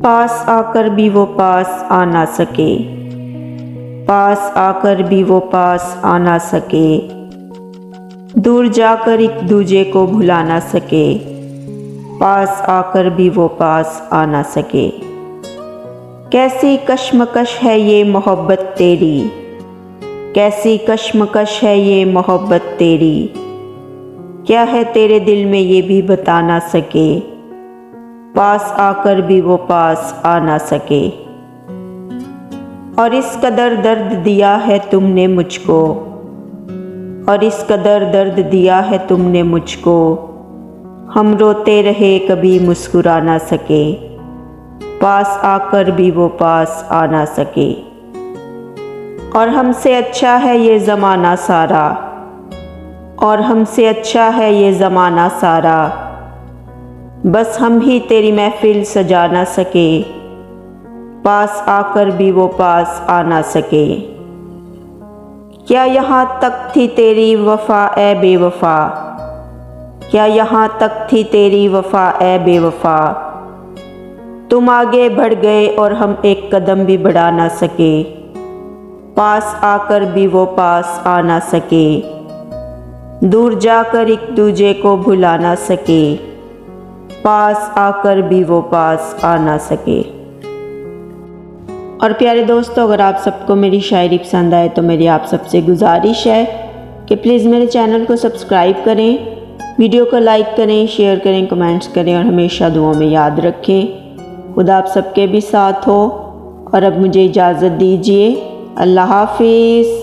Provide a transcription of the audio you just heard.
पास आकर भी वो पास आ ना सके, पास आकर भी वो पास आ ना सके, दूर जाकर एक दूजे को भुला ना सके, पास आकर भी वो पास आ ना सके। कैसी कश्मकश है ये मोहब्बत तेरी, कैसी कश्मकश है ये मोहब्बत तेरी, क्या है तेरे दिल में ये भी बता ना सके, पास आकर भी वो पास आ ना सके। और इस कदर दर्द दिया है तुमने मुझको, और इस कदर दर्द दिया है तुमने मुझको, हम रोते रहे कभी मुस्कुरा ना सके, पास आकर भी वो पास आ ना सके। और हमसे अच्छा है ये ज़माना सारा, और हमसे अच्छा है ये ज़माना सारा, बस हम ही तेरी महफिल सजा ना सके, पास आकर भी वो पास आ ना सके। क्या यहाँ तक थी तेरी वफ़ा ए बेवफ़ा, क्या यहाँ तक थी तेरी वफ़ा ए बेवफ़ा, तुम आगे बढ़ गए और हम एक कदम भी बढ़ा ना सके, पास आकर भी वो पास आ ना सके, दूर जाकर एक दूजे को भुला ना सके, पास आकर भी वो पास आ ना सके। और प्यारे दोस्तों, अगर आप सबको मेरी शायरी पसंद आए तो मेरी आप सबसे गुजारिश है कि प्लीज़ मेरे चैनल को सब्सक्राइब करें, वीडियो को लाइक करें, शेयर करें, कमेंट्स करें और हमेशा दुआओं में याद रखें। खुदा आप सबके भी साथ हो। और अब मुझे इजाज़त दीजिए। अल्लाह हाफिज़।